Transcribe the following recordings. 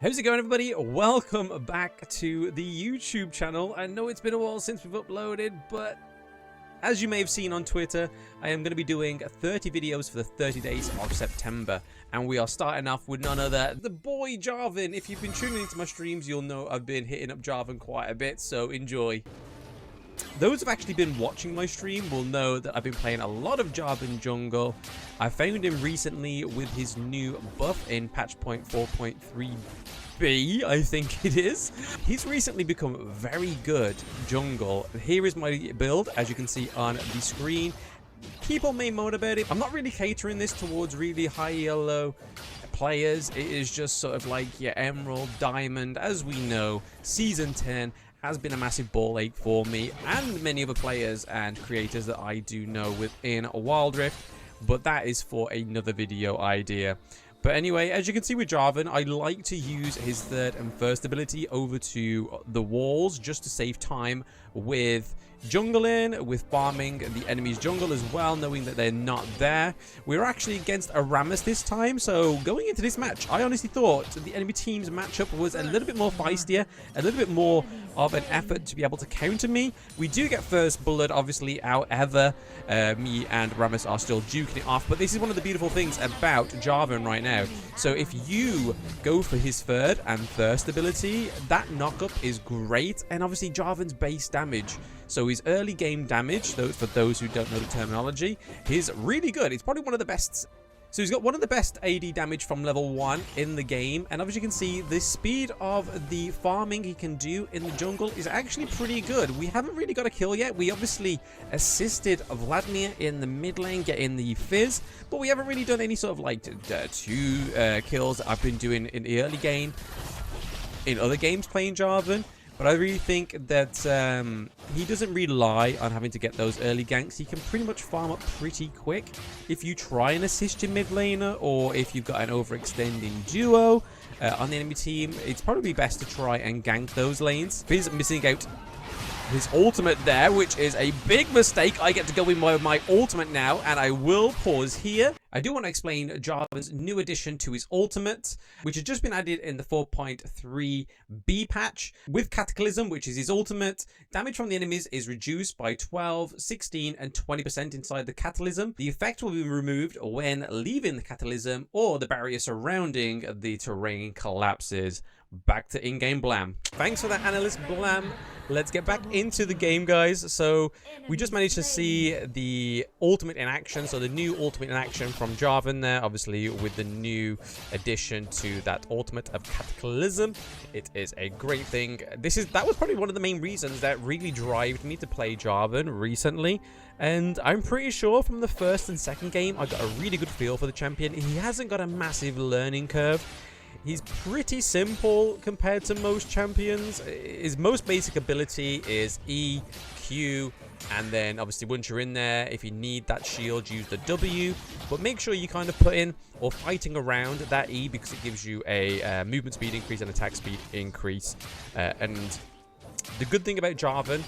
How's it going, everybody? Welcome back to the YouTube channel. I know it's been a while since we've uploaded, but as you may have seen on Twitter, I am going to be doing 30 videos for the 30 days of September. And we are starting off with none other the boy Jarvan. If you've been tuning into my streams, you'll know I've been hitting up Jarvan quite a bit, so enjoy. Those who've actually been watching my stream will know that I've been playing a lot of Jarvan jungle. I found him recently with his new buff in patch point 4.3b, I think it is. He's recently become very good jungle. Here is my build, as you can see on the screen. People may moan about it. I'm not really catering this towards really high yellow players. It is just sort of like your emerald, diamond. As we know, season 10 has been a massive ball ache for me and many other players and creators that I do know within WildRift, but that is for another video idea. But anyway, as you can see with Jarvan, I like to use his third and first ability over to the walls just to save time with jungling, with farming the enemy's jungle as well, knowing that they're not there. We're actually against a Rammus this time, so going into this match, I honestly thought the enemy team's matchup was a little bit more feistier, a little bit more of an effort to be able to counter me. We do get first blood, obviously, however, me and Rammus are still duking it off, but this is one of the beautiful things about Jarvan right now. So if you go for his third and first ability, that knockup is great, and obviously Jarvan's base damage, so his early game damage, for those who don't know the terminology, is really good. It's probably one of the best. So he's got one of the best AD damage from level 1 in the game, and as you can see, the speed of the farming he can do in the jungle is actually pretty good. We haven't really got a kill yet. We obviously assisted Vladimir in the mid lane getting the fizz, but we haven't really done any sort of like 2 kills that I've been doing in the early game in other games playing Jarvan. But I really think that he doesn't rely on having to get those early ganks. He can pretty much farm up pretty quick. If you try and assist your mid laner, or if you've got an overextending duo on the enemy team, it's probably best to try and gank those lanes. Fizz missing out his ultimate there, which is a big mistake. I get to go in with my ultimate now, and I will pause here. I do want to explain Jarvan's new addition to his ultimate, which has just been added in the 4.3b patch. With Cataclysm, which is his ultimate, damage from the enemies is reduced by 12, 16, and 20% inside the Catalysm. The effect will be removed when leaving the Catalysm, or the barrier surrounding the terrain collapses. Back to in-game Blam. Thanks for that, Analyst Blam. Let's get back into the game, guys. So we just managed to see the ultimate in action. So the new ultimate in action from Jarvan there, obviously with the new addition to that ultimate of Cataclysm. It is a great thing. That was probably one of the main reasons that really drove me to play Jarvan recently. And I'm pretty sure from the first and second game, I got a really good feel for the champion. He hasn't got a massive learning curve. He's pretty simple compared to most champions. His most basic ability is E, Q, and then obviously once you're in there, if you need that shield, use the W. But make sure you kind of put in or fighting around that E, because it gives you a movement speed increase and attack speed increase. And the good thing about Jarvan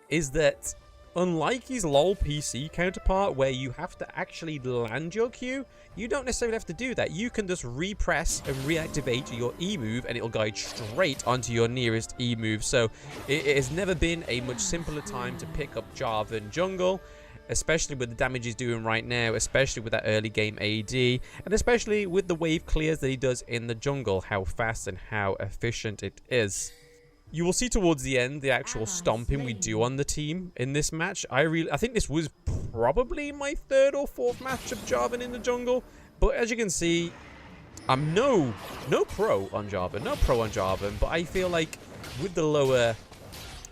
is that unlike his LoL PC counterpart, where you have to actually land your Q, you don't necessarily have to do that. You can just repress and reactivate your E move, and it'll guide straight onto your nearest E move. So it has never been a much simpler time to pick up Jarvan jungle, especially with the damage he's doing right now, especially with that early game AD, and especially with the wave clears that he does in the jungle, how fast and how efficient it is. You will see towards the end the actual stomping we do on the team in this match. I think this was probably my 3rd or 4th match of Jarvan in the jungle. But as you can see, I'm no pro on Jarvan, but I feel like with the lower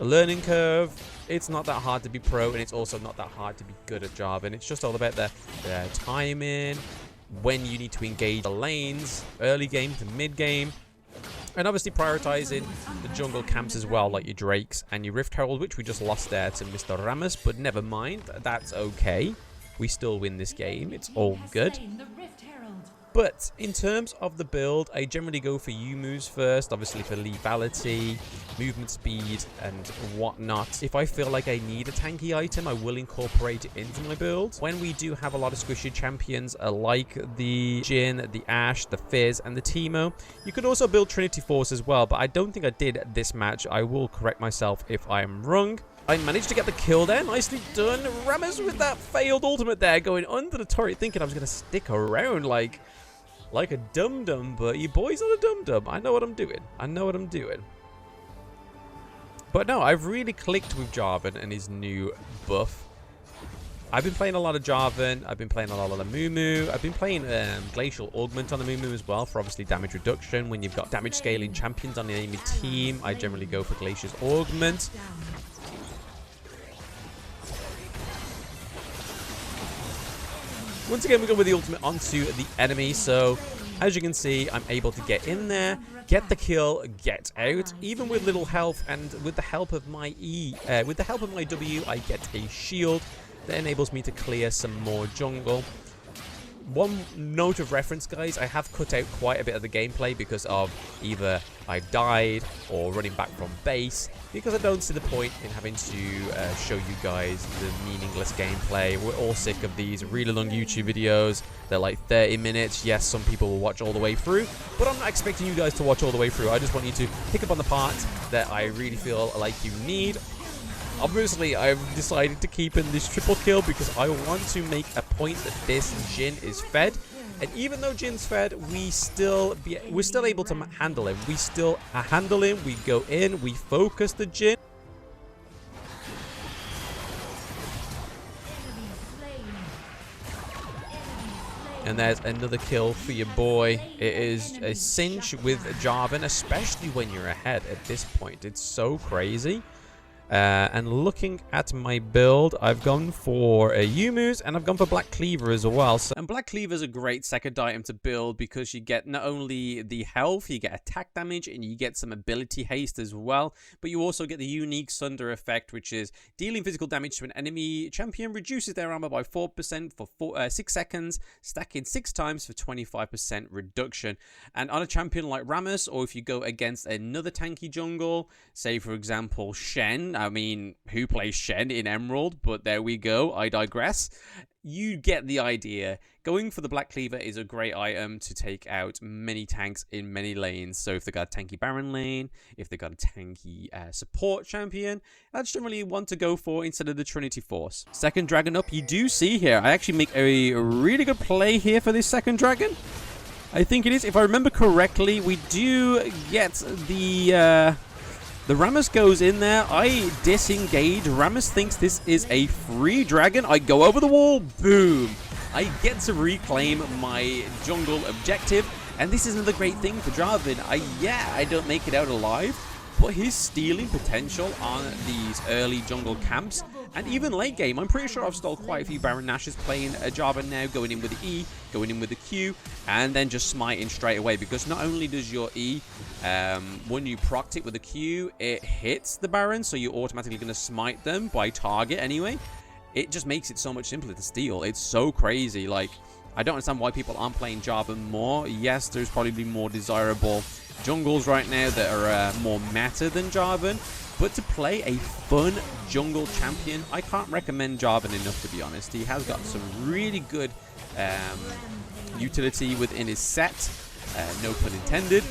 learning curve, it's not that hard to be pro, and it's also not that hard to be good at Jarvan. It's just all about the timing, when you need to engage the lanes, early game to mid game. And obviously prioritizing the jungle camps as well, like your Drakes and your Rift Herald, which we just lost there to Mr. Rammus, but never mind, that's okay. We still win this game, it's all good. But in terms of the build, I generally go for U moves first, obviously for lethality, movement speed, and whatnot. If I feel like I need a tanky item, I will incorporate it into my build. When we do have a lot of squishy champions like the Jhin, the Ashe, the Fizz, and the Teemo, you could also build Trinity Force as well, but I don't think I did this match. I will correct myself if I am wrong. I managed to get the kill there. Nicely done. Rammus with that failed ultimate there, going under the turret, thinking I was going to stick around like a dum-dum, but you boys are a dum-dum. I know what I'm doing. I know what I'm doing. But no, I've really clicked with Jarvan and his new buff. I've been playing a lot of Jarvan. I've been playing a lot of the Mumu. I've been playing Glacial Augment on the Mumu as well for obviously damage reduction. When you've got damage scaling champions on the enemy team, I generally go for Glacial's Augment. Once again, we go with the ultimate onto the enemy. So, as you can see, I'm able to get in there, get the kill, get out. Even with little health and with the help of my with the help of my W, I get a shield that enables me to clear some more jungle. One note of reference, guys, I have cut out quite a bit of the gameplay because of either I've died or running back from base, because I don't see the point in having to show you guys the meaningless gameplay. We're all sick of these really long YouTube videos. They're like 30 minutes. Yes, some people will watch all the way through, but I'm not expecting you guys to watch all the way through. I just want you to pick up on the parts that I really feel like you need. Obviously, I've decided to keep in this triple kill because I want to make a point that this Jhin is fed. And even though Jin's fed, we're still able to handle him. We still handle him. We go in. We focus the Jhin. And there's another kill for your boy. It is a cinch with Jarvan, especially when you're ahead at this point. It's so crazy. And looking at my build, I've gone for Yumu's and I've gone for Black Cleaver as well. And Black Cleaver is a great second item to build because you get not only the health, you get attack damage, and you get some ability haste as well. But you also get the unique Sunder effect, which is dealing physical damage to an enemy champion, reduces their armor by 4% for 6 seconds, stacking 6 times for 25% reduction. And on a champion like Rammus, or if you go against another tanky jungle, say for example Shen, I mean, who plays Shen in Emerald? But there we go. I digress. You get the idea. Going for the Black Cleaver is a great item to take out many tanks in many lanes. So if they've got a tanky Baron lane, if they've got a tanky support champion, that's generally one to go for instead of the Trinity Force. Second dragon up, you do see here, I actually make a really good play here for this second dragon. I think it is. If I remember correctly, we do get the Rammus goes in there. I disengage. Rammus thinks this is a free dragon. I go over the wall. Boom. I get to reclaim my jungle objective. And this is another great thing for Jarvan. I don't make it out alive, but his stealing potential on these early jungle camps and even late game, I'm pretty sure I've stole quite a few Baron Nashes playing Jarvan now, going in with the E, going in with the Q, and then just smiting straight away, because not only does your E, when you proc it with the Q, it hits the Baron, so you're automatically going to smite them by target anyway. It just makes it so much simpler to steal. It's so crazy. Like, I don't understand why people aren't playing Jarvan more. Yes, there's probably more desirable jungles right now that are more meta than Jarvan, but to play a fun jungle champion, I can't recommend Jarvan enough, to be honest. He has got some really good utility within his set, no pun intended.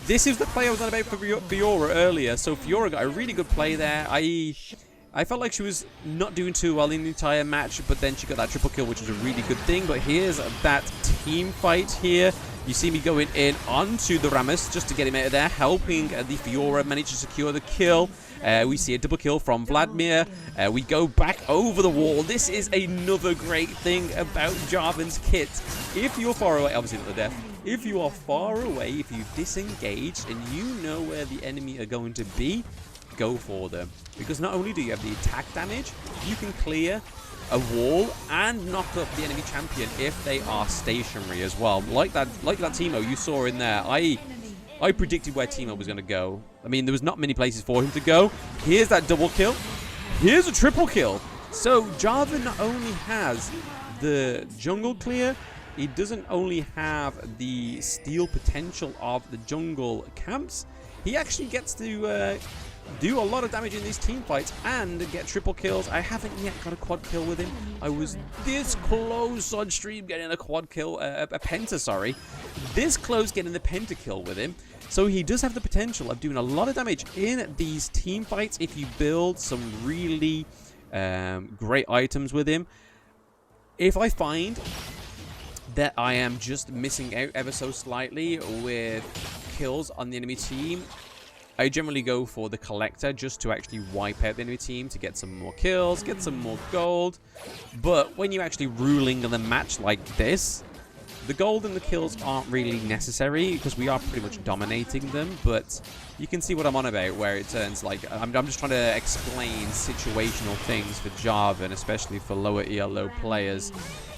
This is the play I was on about for Fiora earlier. So Fiora got a really good play there. I felt like she was not doing too well in the entire match, but then she got that triple kill, which was a really good thing. But here's that team fight here. You see me going in onto the Rammus just to get him out of there, helping the Fiora manage to secure the kill. We see a double kill from Vladimir. We go back over the wall. This is another great thing about Jarvan's kit. If you're far away, obviously not the death. If you are far away, if you've disengaged and you know where the enemy are going to be, go for them. Because not only do you have the attack damage, you can clear a wall and knock up the enemy champion if they are stationary as well. Like that Teemo you saw in there. I predicted where Teemo was going to go. I mean, there was not many places for him to go. Here's that double kill. Here's a triple kill. So Jarvan not only has the jungle clear, he doesn't only have the steal potential of the jungle camps, he actually gets to do a lot of damage in these team fights and get triple kills. I haven't yet got a quad kill with him. I was this close on stream getting a quad kill, a penta, sorry. This close getting the pentakill with him. So he does have the potential of doing a lot of damage in these team fights if you build some really great items with him. If I find that I am just missing out ever so slightly with kills on the enemy team, I generally go for the collector just to actually wipe out the enemy team to get some more kills, get some more gold. But when you're actually ruling the match like this, the gold and the kills aren't really necessary because we are pretty much dominating them. But you can see what I'm on about, where it turns like I'm just trying to explain situational things for Jarvan, especially for lower ELO players.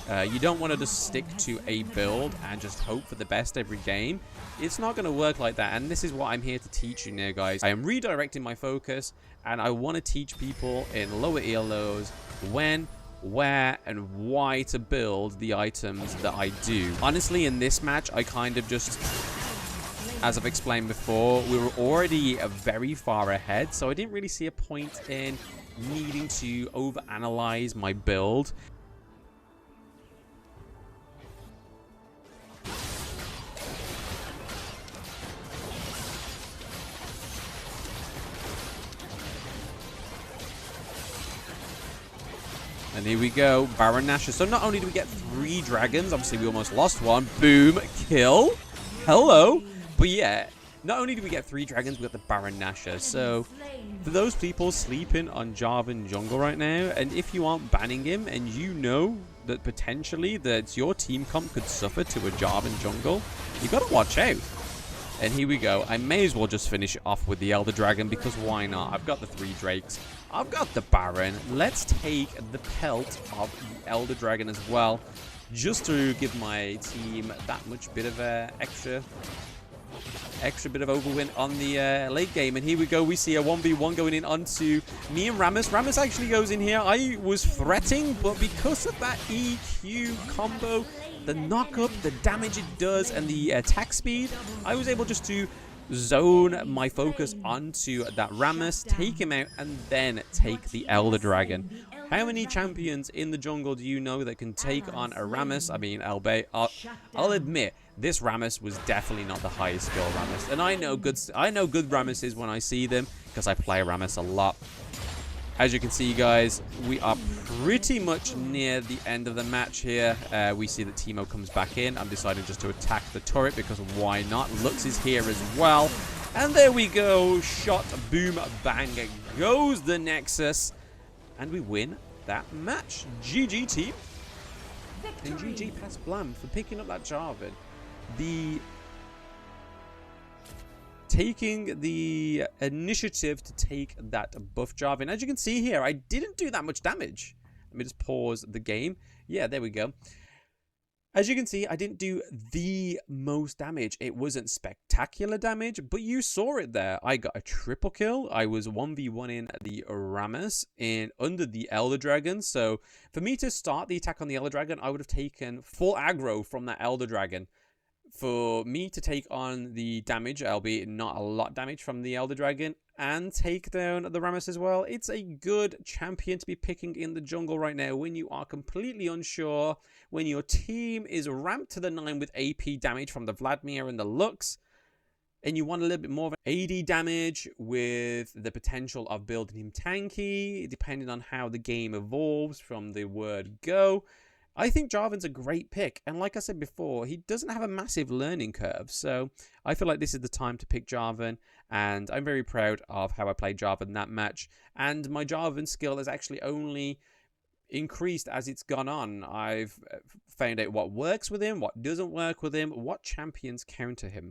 You don't want to just stick to a build and just hope for the best every game. It's not going to work like that, and this is what I'm here to teach you now, guys. I am redirecting my focus, and I want to teach people in lower ELOs when, where, and why to build the items that I do. Honestly, in this match, I kind of just, as I've explained before, we were already very far ahead, so I didn't really see a point in needing to overanalyze my build. And here we go, Baron Nashor. So not only do we get 3 dragons, obviously we almost lost one. Boom, kill. Hello. But yeah, not only do we get 3 dragons, we got the Baron Nashor. So for those people sleeping on Jarvan jungle right now, and if you aren't banning him and you know that potentially that your team comp could suffer to a Jarvan jungle, you got to watch out. And here we go. I may as well just finish it off with the Elder Dragon because why not? I've got the 3 Drakes. I've got the Baron. Let's take the pelt of the Elder Dragon as well, just to give my team that much bit of extra bit of overwin on the late game. And here we go. We see a 1v1 going in onto me and Rammus. Rammus actually goes in here. I was threatening, but because of that EQ combo, the knock-up, the damage it does, and the attack speed, I was able just to zone my focus onto that Rammus, take him out, and then take the Elder Dragon. How many champions in the jungle do you know that can take on a Rammus? I mean, I'll admit, this Rammus was definitely not the highest skill Rammus. And I know good Rammuses when I see them, because I play Rammus a lot. As you can see, guys, we are pretty much near the end of the match here. We see that Teemo comes back in. I'm deciding just to attack the turret because why not? Lux is here as well. And there we go. Shot, boom, bang. Goes the Nexus. And we win that match. GG, team. And GG past Blam for picking up that Jarvan. Taking the initiative to take that buff Jarvan. As you can see here, I didn't do that much damage. Let me just pause the game. Yeah, there we go. As you can see, I didn't do the most damage. It wasn't spectacular damage, but you saw it there. I got a triple kill. I was 1v1 in the Rammus and under the Elder Dragon. So for me to start the attack on the Elder Dragon, I would have taken full aggro from that Elder Dragon. For me to take on the damage, albeit not a lot damage from the Elder Dragon, and take down the Rammus as well, it's a good champion to be picking in the jungle right now when you are completely unsure, when your team is ramped to the 9 with AP damage from the Vladimir and the Lux, and you want a little bit more of an AD damage with the potential of building him tanky, depending on how the game evolves from the word go. I think Jarvan's a great pick, and like I said before, he doesn't have a massive learning curve, so I feel like this is the time to pick Jarvan, and I'm very proud of how I played Jarvan that match, and my Jarvan skill has actually only increased as it's gone on. I've found out what works with him, what doesn't work with him, what champions counter him.